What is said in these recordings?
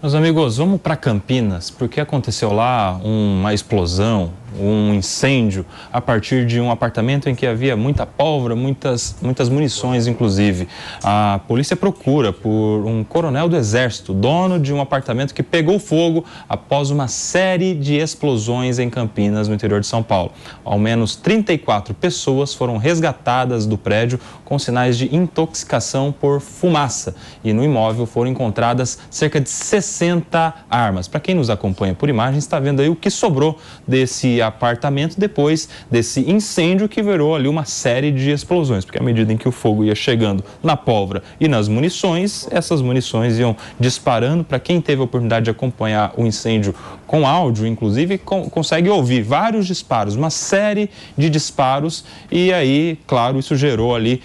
Meus amigos, vamos para Campinas, porque aconteceu lá uma explosão, um incêndio a partir de um apartamento em que havia muita pólvora, muitas munições, inclusive. A polícia procura por um coronel do Exército, dono de um apartamento que pegou fogo após uma série de explosões em Campinas, no interior de São Paulo. Ao menos 34 pessoas foram resgatadas do prédio com sinais de intoxicação por fumaça. E no imóvel foram encontradas cerca de 60 armas. Para quem nos acompanha por imagem, está vendo aí o que sobrou desse apartamento depois desse incêndio que virou ali uma série de explosões, porque à medida em que o fogo ia chegando na pólvora e nas munições, essas munições iam disparando. Para quem teve a oportunidade de acompanhar o incêndio com áudio, inclusive, consegue ouvir vários disparos, uma série de disparos, e aí, claro, isso gerou ali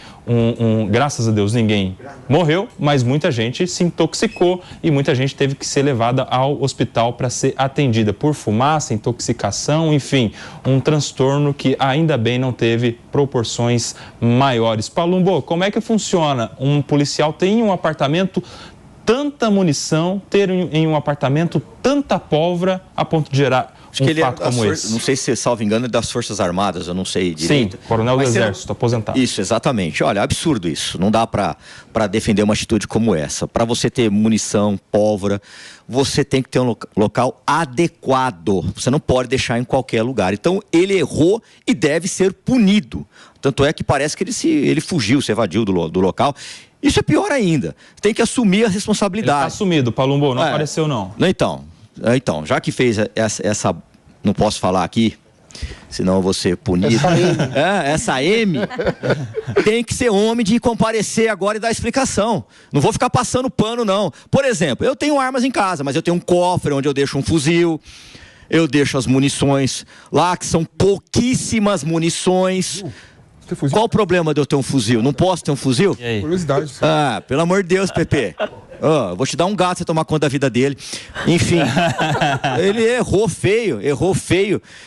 graças a Deus ninguém morreu, mas muita gente se intoxicou e muita gente teve que ser levada ao hospital para ser atendida por fumaça, intoxicação, enfim, um transtorno que ainda bem não teve proporções maiores. Palumbo, como é que funciona? Um policial tem em um apartamento tanta munição, ter em um apartamento tanta pólvora a ponto de gerar fato como esse? Não sei se, salvo engano, é das Forças Armadas, eu não sei direito. Sim, coronel do Exército, aposentado. Isso, exatamente. Olha, absurdo isso. Não dá para defender uma atitude como essa. Para você ter munição, pólvora, você tem que ter um local adequado. Você não pode deixar em qualquer lugar. Então, ele errou e deve ser punido. Tanto é que parece que ele fugiu, se evadiu do local. Isso é pior ainda. Tem que assumir a responsabilidade. Ele está assumido, Palumbo, não apareceu não. Então, já que fez essa não posso falar aqui, senão eu vou ser punido. Essa M tem que ser homem de comparecer agora e dar explicação. Não vou ficar passando pano, não. Por exemplo, eu tenho armas em casa, mas eu tenho um cofre onde eu deixo um fuzil, eu deixo as munições lá, que são pouquíssimas munições. Qual o problema de eu ter um fuzil? Não posso ter um fuzil? Curiosidade. Pelo amor de Deus, Pepe. Vou te dar um gato pra você tomar conta da vida dele. Enfim, ele errou feio.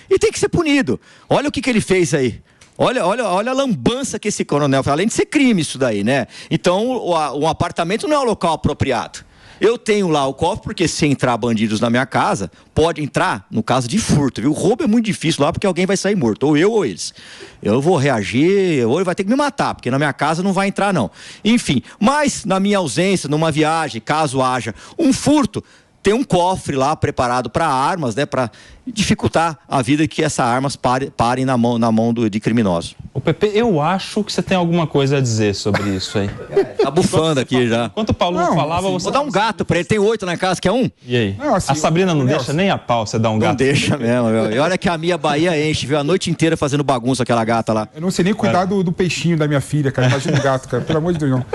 E tem que ser punido. Olha o que ele fez aí. Olha a lambança que esse coronel fez. Além de ser crime isso daí, né? Então, o apartamento não é o local apropriado. Eu tenho lá o cofre, porque se entrar bandidos na minha casa, pode entrar no caso de furto, viu? O roubo é muito difícil lá, porque alguém vai sair morto, ou eu ou eles. Eu vou reagir, ou ele vai ter que me matar, porque na minha casa não vai entrar, não. Enfim, mas na minha ausência, numa viagem, caso haja um furto, tem um cofre lá preparado para armas, né? Para dificultar a vida que essas armas parem na mão de criminosos. O Pepe, eu acho que você tem alguma coisa a dizer sobre isso aí. Tá bufando aqui já. Enquanto o Paulo falava, você... Vou dar um gato pra ele, tem 8 na casa, quer um? E aí? Não, assim, a Sabrina não deixa nem a pau você dar um gato. Não deixa mesmo, meu. E olha que a minha Bahia enche, viu? A noite inteira fazendo bagunça aquela gata lá. Eu não sei nem cuidar do peixinho da minha filha, cara. Imagina o gato, cara. Pelo amor de Deus, não.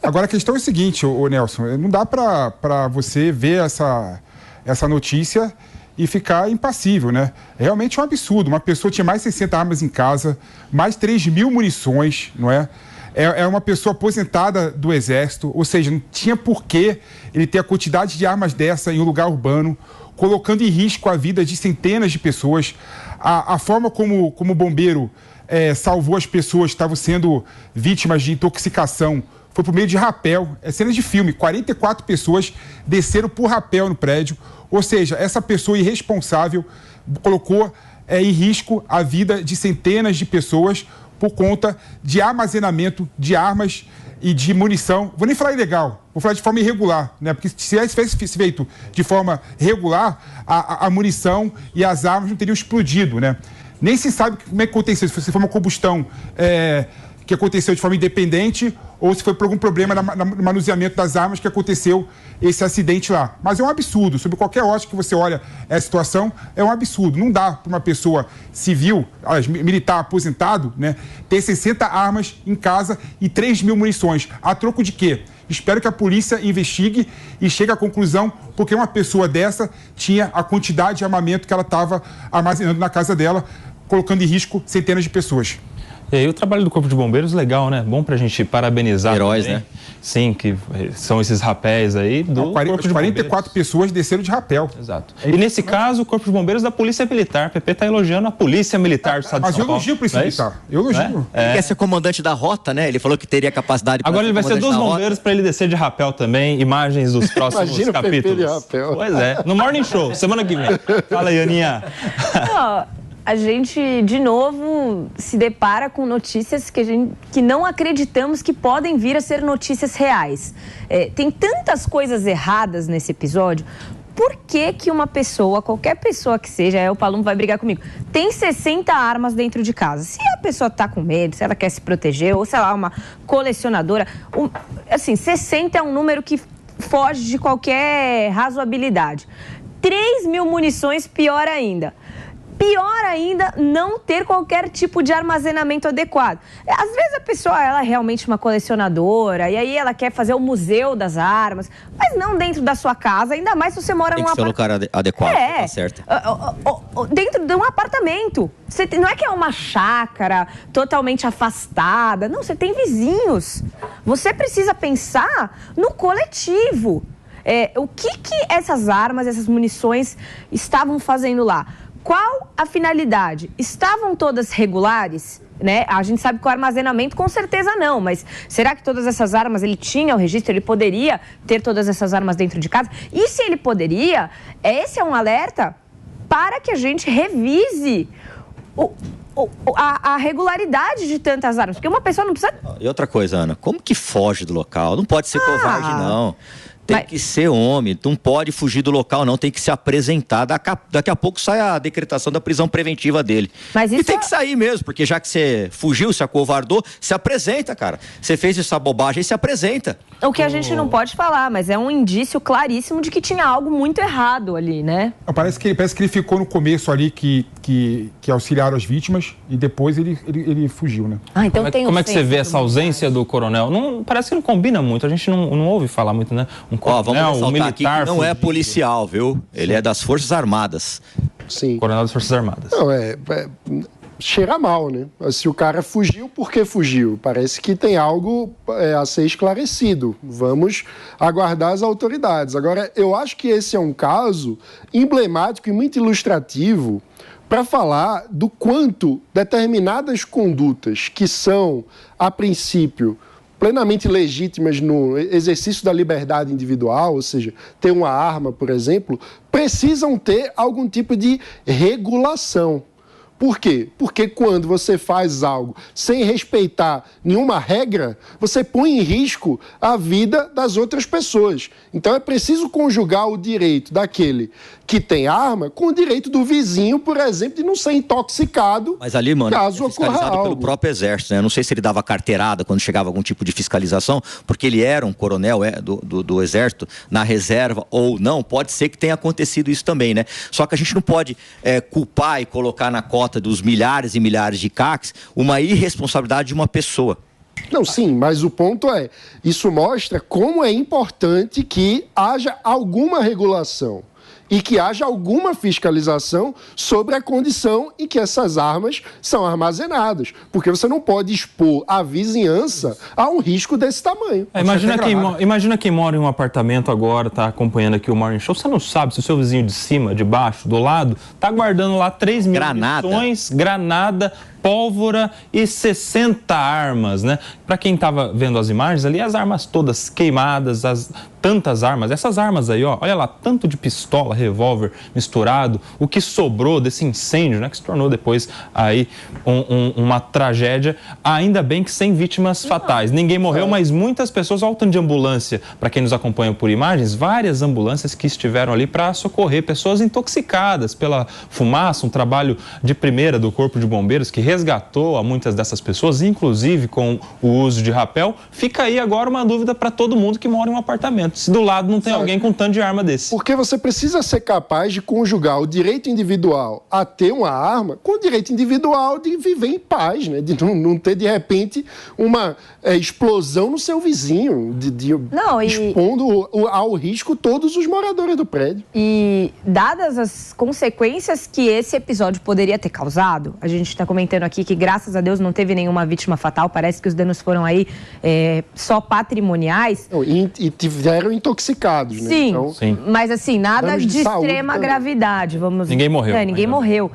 Agora a questão é o seguinte, ô Nelson, não dá pra você ver essa notícia e ficar impassível, né? É realmente um absurdo. Uma pessoa tinha mais 60 armas em casa, mais 3.000 munições, não é? É uma pessoa aposentada do Exército, ou seja, não tinha por que ele ter a quantidade de armas dessa em um lugar urbano, colocando em risco a vida de centenas de pessoas. A forma como o bombeiro salvou as pessoas que estavam sendo vítimas de intoxicação foi por meio de rapel, cenas de filme, 44 pessoas desceram por rapel no prédio, ou seja, essa pessoa irresponsável colocou em risco a vida de centenas de pessoas por conta de armazenamento de armas e de munição. Vou nem falar ilegal, vou falar de forma irregular, né? Porque se tivesse feito de forma regular, a munição e as armas não teriam explodido, né? Nem se sabe como é que aconteceu, se foi uma combustão que aconteceu de forma independente ou se foi por algum problema no manuseamento das armas que aconteceu esse acidente lá. Mas é um absurdo, sob qualquer ótica que você olha essa situação, é um absurdo. Não dá para uma pessoa civil, militar aposentado, né, ter 60 armas em casa e 3.000 munições. A troco de quê? Espero que a polícia investigue e chegue à conclusão porque uma pessoa dessa tinha a quantidade de armamento que ela estava armazenando na casa dela, colocando em risco centenas de pessoas. E aí o trabalho do Corpo de Bombeiros, legal, né? Bom pra gente parabenizar. Heróis, também. né? Sim, que são esses rapéis aí do Corpo de 44 Bombeiros. pessoas desceram de rapel. Exato. E nesse caso, o Corpo de Bombeiros da Polícia Militar. O PP está elogiando a Polícia Militar do Estado de São Paulo. Mas eu elogio a Polícia Militar. Eu elogio. Ele quer ser comandante da rota, né? Ele falou que teria capacidade para Agora ele vai ser dos bombeiros para ele descer de rapel também. Imagens dos próximos Imagina capítulos. o PP de rapel. Pois é. No Morning Show, semana que vem. Fala aí, Aninha. A gente, de novo, se depara com notícias que não acreditamos que podem vir a ser notícias reais. Tem tantas coisas erradas nesse episódio. Por que uma pessoa, qualquer pessoa que seja, o Palumbo vai brigar comigo, tem 60 armas dentro de casa? Se a pessoa tá com medo, se ela quer se proteger, ou sei lá, uma colecionadora, assim, 60 é um número que foge de qualquer razoabilidade. 3.000 munições, pior ainda. Pior ainda, não ter qualquer tipo de armazenamento adequado. Às vezes a pessoa, ela é realmente uma colecionadora, e aí ela quer fazer o museu das armas, mas não dentro da sua casa, ainda mais se você mora num apartamento. Tem que ser um lugar adequado, tá certo. Dentro de um apartamento. Não é que é uma chácara totalmente afastada, não, você tem vizinhos. Você precisa pensar no coletivo. O que essas armas, essas munições estavam fazendo lá? Qual a finalidade? Estavam todas regulares? Né? A gente sabe que o armazenamento com certeza não, mas será que todas essas armas, ele tinha o registro, ele poderia ter todas essas armas dentro de casa? E se ele poderia, esse é um alerta para que a gente revise a regularidade de tantas armas, porque uma pessoa não precisa... E outra coisa, Ana, como que foge do local? Não pode ser covarde, não. Tem que ser homem, não pode fugir do local, não, tem que se apresentar. Daqui a pouco sai a decretação da prisão preventiva dele. Mas isso e tem que sair mesmo, porque já que você fugiu, se acovardou, se apresenta, cara. Você fez essa bobagem, se apresenta. O que a gente não pode falar, mas é um indício claríssimo de que tinha algo muito errado ali, né? Parece que ele ficou no começo ali que auxiliaram as vítimas e depois ele fugiu, né? Então como é que você vê essa ausência do coronel? Não, parece que não combina muito, a gente não ouve falar muito, né? Vamos ressaltar aqui que não é policial, viu? Ele é das Forças Armadas. Sim. Coronel das Forças Armadas. Não, cheira mal, né? Se o cara fugiu, por que fugiu? Parece que tem algo a ser esclarecido. Vamos aguardar as autoridades. Agora, eu acho que esse é um caso emblemático e muito ilustrativo para falar do quanto determinadas condutas que são, a princípio, plenamente legítimas no exercício da liberdade individual, ou seja, ter uma arma, por exemplo, precisam ter algum tipo de regulação. Por quê? Porque quando você faz algo sem respeitar nenhuma regra, você põe em risco a vida das outras pessoas. Então é preciso conjugar o direito daquele que tem arma com o direito do vizinho, por exemplo, de não ser intoxicado. Mas ali, mano, caso é fiscalizado ocorra pelo próprio Exército, né? Eu não sei se ele dava carteirada quando chegava algum tipo de fiscalização, porque ele era um coronel do Exército na reserva ou não. Pode ser que tenha acontecido isso também, né? Só que a gente não pode culpar e colocar na cota dos milhares e milhares de CACs uma irresponsabilidade de uma pessoa. Não, sim, mas o ponto é, isso mostra como é importante que haja alguma regulação e que haja alguma fiscalização sobre a condição em que essas armas são armazenadas. Porque você não pode expor a vizinhança a um risco desse tamanho. Imagina quem mora em um apartamento agora, tá acompanhando aqui o Morning Show, você não sabe se o seu vizinho de cima, de baixo, do lado, tá guardando lá 3.000 munições, granada, pólvora e 60 armas, né? Para quem estava vendo as imagens ali, as armas todas queimadas, tantas armas, essas armas aí, ó, olha lá, tanto de pistola, revólver misturado, o que sobrou desse incêndio, né? Que se tornou depois aí uma tragédia, ainda bem que sem vítimas fatais. Ninguém morreu, mas muitas pessoas, olha o tanto de ambulância, para quem nos acompanha por imagens, várias ambulâncias que estiveram ali para socorrer pessoas intoxicadas pela fumaça, um trabalho de primeira do Corpo de Bombeiros que resgatou a muitas dessas pessoas, inclusive com o uso de rapel. Fica aí agora uma dúvida para todo mundo que mora em um apartamento. Se do lado não tem alguém com tanto de arma desse. Porque você precisa ser capaz de conjugar o direito individual a ter uma arma com o direito individual de viver em paz, né? De não ter, de repente, uma explosão no seu vizinho, expondo ao risco todos os moradores do prédio. E dadas as consequências que esse episódio poderia ter causado, a gente está comentando aqui que, graças a Deus, não teve nenhuma vítima fatal, parece que os danos foram aí só patrimoniais. E tiveram intoxicados, né? Sim, então, sim. Mas assim, nada de extrema gravidade. Ninguém morreu. Ninguém morreu.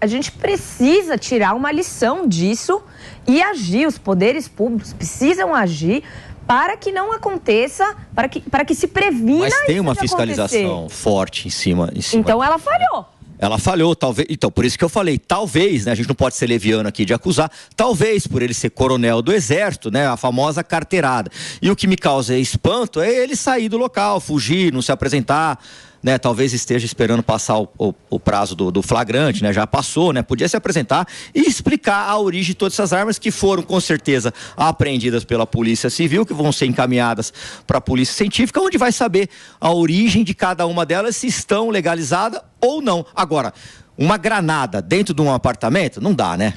A gente precisa tirar uma lição disso e agir. Os poderes públicos precisam agir para que não aconteça, para que se previna. Mas tem uma isso de fiscalização acontecer. forte em cima. Então ela falhou. Ela falhou, talvez. Então, por isso que eu falei, talvez, né? A gente não pode ser leviano aqui de acusar, talvez por ele ser coronel do Exército, né? A famosa carteirada. E o que me causa espanto é ele sair do local, fugir, não se apresentar, né? Talvez esteja esperando passar o prazo do flagrante, né? Já passou, né? Podia se apresentar e explicar a origem de todas essas armas que foram, com certeza, apreendidas pela Polícia Civil, que vão ser encaminhadas para a Polícia Científica, onde vai saber a origem de cada uma delas, se estão legalizadas ou não. Agora, uma granada dentro de um apartamento, não dá, né?